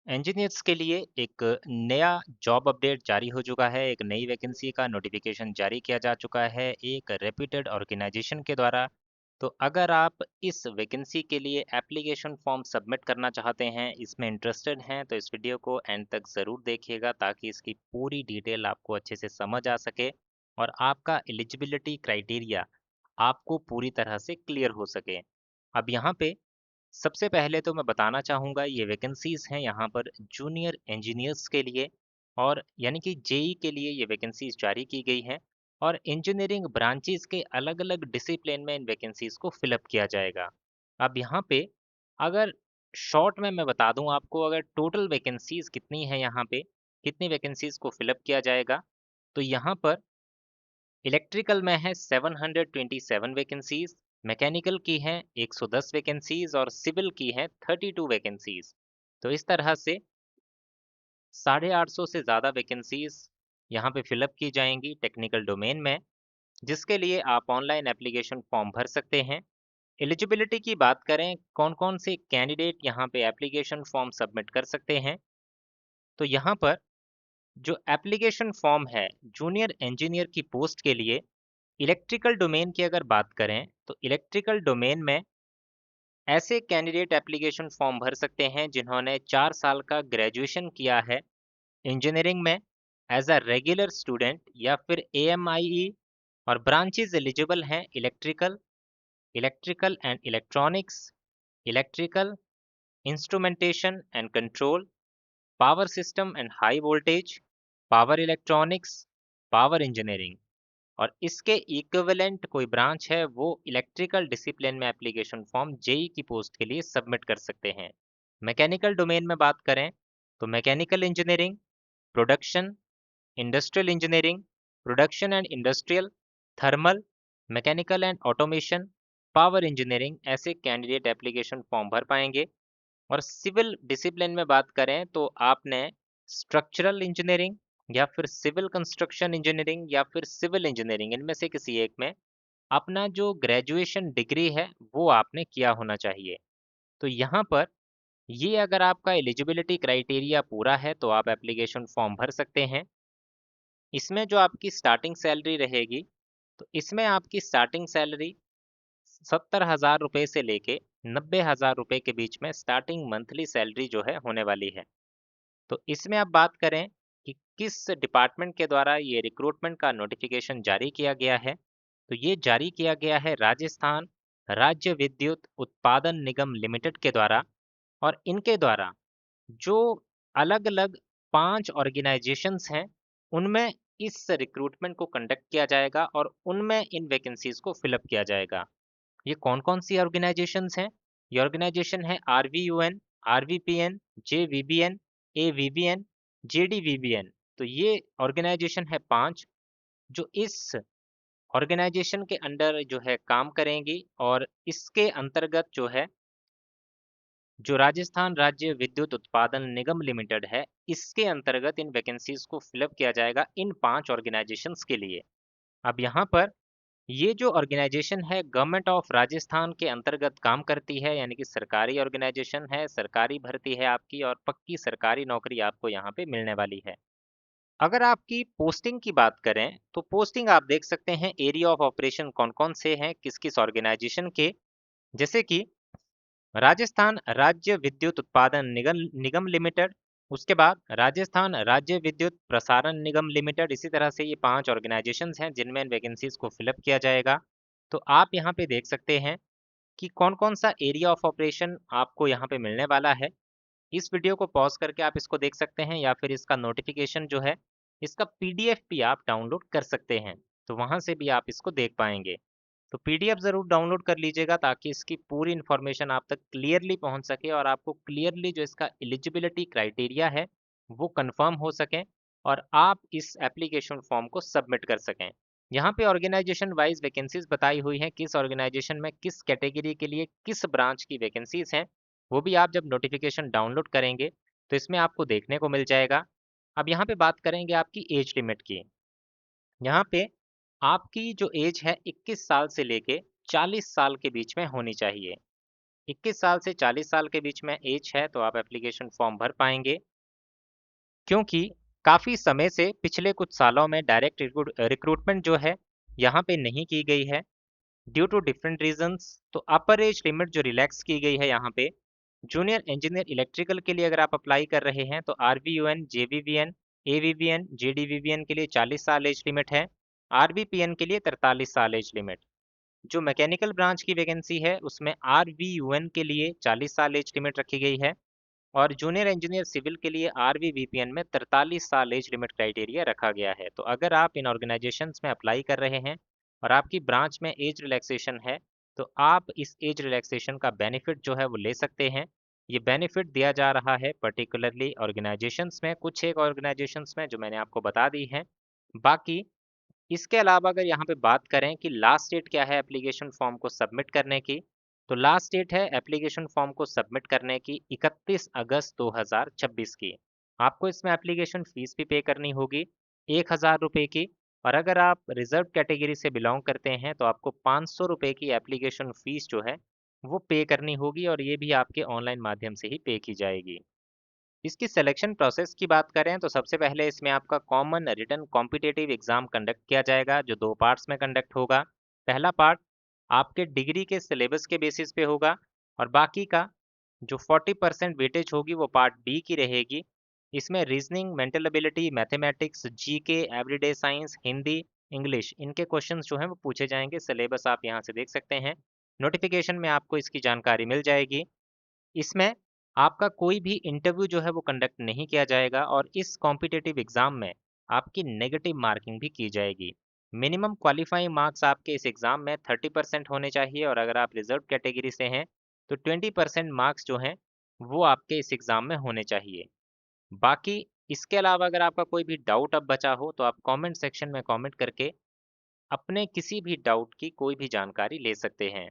Engineers के लिए एक नया जॉब अपडेट जारी हो चुका है। एक नई वैकेंसी का नोटिफिकेशन जारी किया जा चुका है एक रेप्यूटेड ऑर्गेनाइजेशन के द्वारा। तो अगर आप इस वैकेंसी के लिए एप्लीकेशन फॉर्म सबमिट करना चाहते हैं, इसमें इंटरेस्टेड हैं, तो इस वीडियो को एंड तक ज़रूर देखिएगा ताकि इसकी पूरी डिटेल आपको अच्छे से समझ आ सके और आपका एलिजिबिलिटी क्राइटेरिया आपको पूरी तरह से क्लियर हो सके। अब यहाँ पे सबसे पहले तो मैं बताना चाहूँगा, ये वैकेंसीज़ हैं यहाँ पर जूनियर इंजीनियर्स के लिए, और यानी कि जेई के लिए ये वैकेंसीज़ जारी की गई हैं। और इंजीनियरिंग ब्रांचेस के अलग-अलग डिसिप्लिन में इन वैकेंसीज़ को फिलअप किया जाएगा। अब यहाँ पे अगर शॉर्ट में मैं बता दूँ आपको, अगर टोटल वैकेंसीज़ कितनी है यहाँ पे, कितनी वैकेंसीज़ को फिलअप किया जाएगा, तो यहाँ पर इलेक्ट्रिकल में है 727 वैकेंसीज, मैकेनिकल की हैं 110 वैकेंसीज और सिविल की हैं 32 वैकेंसीज। तो इस तरह से 850 से ज़्यादा वैकेंसीज यहाँ पे फिलअप की जाएंगी टेक्निकल डोमेन में, जिसके लिए आप ऑनलाइन एप्लीकेशन फॉर्म भर सकते हैं। एलिजिबिलिटी की बात करें, कौन कौन से कैंडिडेट यहाँ पे एप्लीकेशन फॉर्म सबमिट कर सकते हैं, तो यहाँ पर जो एप्लीकेशन फॉर्म है जूनियर इंजीनियर की पोस्ट के लिए, इलेक्ट्रिकल डोमेन की अगर बात करें तो इलेक्ट्रिकल डोमेन में ऐसे कैंडिडेट एप्लीकेशन फॉर्म भर सकते हैं जिन्होंने 4 साल का ग्रेजुएशन किया है इंजीनियरिंग में एज अ रेगुलर स्टूडेंट या फिर एएमआईई, और ब्रांचेज एलिजिबल हैं electrical, electrical and electronics, electrical, instrumentation and control, power system and high voltage, power electronics, power engineering. और इसके इक्विवेलेंट कोई ब्रांच है वो इलेक्ट्रिकल डिसिप्लिन में एप्लीकेशन फॉर्म जेई की पोस्ट के लिए सबमिट कर सकते हैं। मैकेनिकल डोमेन में बात करें तो mechanical engineering, production, industrial engineering, production and industrial, thermal, mechanical and automation, power engineering, ऐसे कैंडिडेट एप्लीकेशन फॉर्म भर पाएंगे। और सिविल डिसिप्लिन में बात करें तो आपने स्ट्रक्चरल इंजीनियरिंग या फिर सिविल कंस्ट्रक्शन इंजीनियरिंग या फिर सिविल इंजीनियरिंग, इनमें से किसी एक में अपना जो ग्रेजुएशन डिग्री है वो आपने किया होना चाहिए। तो यहाँ पर ये अगर आपका एलिजिबिलिटी क्राइटेरिया पूरा है तो आप एप्लीकेशन फॉर्म भर सकते हैं। इसमें जो आपकी स्टार्टिंग सैलरी रहेगी, तो इसमें आपकी स्टार्टिंग सैलरी 70,000 रुपये से लेके 90,000 रुपये के बीच में स्टार्टिंग मंथली सैलरी जो है होने वाली है। तो इसमें आप बात करें कि किस डिपार्टमेंट के द्वारा ये रिक्रूटमेंट का नोटिफिकेशन जारी किया गया है, तो ये जारी किया गया है राजस्थान राज्य विद्युत उत्पादन निगम लिमिटेड के द्वारा। और इनके द्वारा जो अलग अलग 5 ऑर्गेनाइजेशंस हैं, उनमें इस रिक्रूटमेंट को कंडक्ट किया जाएगा और उनमें इन वैकेंसीज को फिलअप किया जाएगा। ये कौन कौन सी ऑर्गेनाइजेशंस हैं? ये ऑर्गेनाइजेशन है RVUN, RVPN, JVBN, AVBN, JDVBN। तो ये ऑर्गेनाइजेशन है 5 जो इस ऑर्गेनाइजेशन के अंडर जो है काम करेंगी। और इसके अंतर्गत जो है जो राजस्थान राज्य विद्युत उत्पादन निगम लिमिटेड है, इसके अंतर्गत इन वैकेंसीज को फिलअप किया जाएगा इन 5 ऑर्गेनाइजेशंस के लिए। अब यहाँ पर ये जो ऑर्गेनाइजेशन है गवर्नमेंट ऑफ राजस्थान के अंतर्गत काम करती है, यानी कि सरकारी ऑर्गेनाइजेशन है, सरकारी भर्ती है आपकी और पक्की सरकारी नौकरी आपको यहाँ पे मिलने वाली है। अगर आपकी पोस्टिंग की बात करें तो पोस्टिंग आप देख सकते हैं एरिया ऑफ ऑपरेशन कौन कौन से हैं किस किस ऑर्गेनाइजेशन के, जैसे कि राजस्थान राज्य विद्युत उत्पादन निगम निगम लिमिटेड, उसके बाद राजस्थान राज्य विद्युत प्रसारण निगम लिमिटेड। इसी तरह से ये 5 ऑर्गेनाइजेशंस हैं जिनमें वैकेंसीज को फिलअप किया जाएगा। तो आप यहाँ पे देख सकते हैं कि कौन कौन सा एरिया ऑफ ऑपरेशन आपको यहाँ पे मिलने वाला है। इस वीडियो को पॉज करके आप इसको देख सकते हैं या फिर इसका नोटिफिकेशन जो है इसका पीडीएफ भी आप डाउनलोड कर सकते हैं, तो वहां से भी आप इसको देख पाएंगे। तो पीडीएफ ज़रूर डाउनलोड कर लीजिएगा ताकि इसकी पूरी इन्फॉर्मेशन आप तक क्लियरली पहुंच सके और आपको क्लियरली जो इसका एलिजिबिलिटी क्राइटेरिया है वो कंफर्म हो सके और आप इस एप्लीकेशन फॉर्म को सबमिट कर सकें। यहाँ पे ऑर्गेनाइजेशन वाइज वैकेंसीज बताई हुई हैं, किस ऑर्गेनाइजेशन में किस कैटेगरी के लिए किस ब्रांच की वैकेंसीज हैं, वो भी आप जब नोटिफिकेशन डाउनलोड करेंगे तो इसमें आपको देखने को मिल जाएगा। अब यहाँ पे बात करेंगे आपकी एज लिमिट की। यहाँ पे आपकी जो एज है 21 साल से लेके 40 साल के बीच में होनी चाहिए। 21 साल से 40 साल के बीच में एज है तो आप एप्लीकेशन फॉर्म भर पाएंगे, क्योंकि काफ़ी समय से पिछले कुछ सालों में डायरेक्ट रिक्रूटमेंट जो है यहाँ पे नहीं की गई है ड्यू टू डिफरेंट रीजंस। तो अपर एज लिमिट जो रिलैक्स की गई है यहाँ पे, जूनियर इंजीनियर इलेक्ट्रिकल के लिए अगर आप अप्लाई कर रहे हैं तो RVUN, JVVN, AVVN, JDVVN के लिए 40 साल एज लिमिट है, RVPN के लिए 43 साल एज लिमिट। जो मैकेनिकल ब्रांच की वैकेंसी है उसमें RVUN के लिए 40 साल एज लिमिट रखी गई है और जूनियर इंजीनियर सिविल के लिए RVVPN में 43 साल एज लिमिट क्राइटेरिया रखा गया है। तो अगर आप इन ऑर्गेनाइजेशंस में अप्लाई कर रहे हैं और आपकी ब्रांच में एज रिलैक्सेशन है तो आप इस एज रिलैक्सेशन का बेनिफिट जो है वो ले सकते हैं। ये बेनिफिट दिया जा रहा है पर्टिकुलरली ऑर्गेनाइजेशंस में, कुछ एक ऑर्गेनाइजेशंस में जो मैंने आपको बता दी है। बाकी इसके अलावा अगर यहाँ पे बात करें कि लास्ट डेट क्या है एप्लीकेशन फॉर्म को सबमिट करने की, तो लास्ट डेट है एप्लीकेशन फॉर्म को सबमिट करने की 31 अगस्त 2026 की। आपको इसमें एप्लीकेशन फीस भी पे करनी होगी 1,000 रुपये की, और अगर आप रिजर्व कैटेगरी से बिलोंग करते हैं तो आपको 500 रुपये की एप्लीकेशन फीस जो है वो पे करनी होगी, और ये भी आपके ऑनलाइन माध्यम से ही पे की जाएगी। इसकी सिलेक्शन प्रोसेस की बात करें तो सबसे पहले इसमें आपका common written competitive exam conduct किया जाएगा जो 2 पार्ट्स में कंडक्ट होगा। पहला पार्ट आपके डिग्री के सिलेबस के बेसिस पे होगा और बाकी का जो 40% वेटेज होगी वो पार्ट बी की रहेगी। इसमें reasoning, mental ability, mathematics, GK, everyday science, Hindi, English, इनके क्वेश्चंस जो हैं वो पूछे जाएंगे। सिलेबस आप यहाँ से देख सकते हैं, नोटिफिकेशन में आपको इसकी जानकारी मिल जाएगी। इसमें आपका कोई भी इंटरव्यू जो है वो कंडक्ट नहीं किया जाएगा और इस कॉम्पिटिटिव एग्जाम में आपकी नेगेटिव मार्किंग भी की जाएगी। मिनिमम क्वालिफाइंग मार्क्स आपके इस एग्जाम में 30% होने चाहिए, और अगर आप रिजर्व कैटेगरी से हैं तो 20% मार्क्स जो हैं वो आपके इस एग्जाम में होने चाहिए। बाकी इसके अलावा अगर आपका कोई भी डाउट अब बचा हो तो आप कमेंट सेक्शन में कमेंट करके अपने किसी भी डाउट की कोई भी जानकारी ले सकते हैं।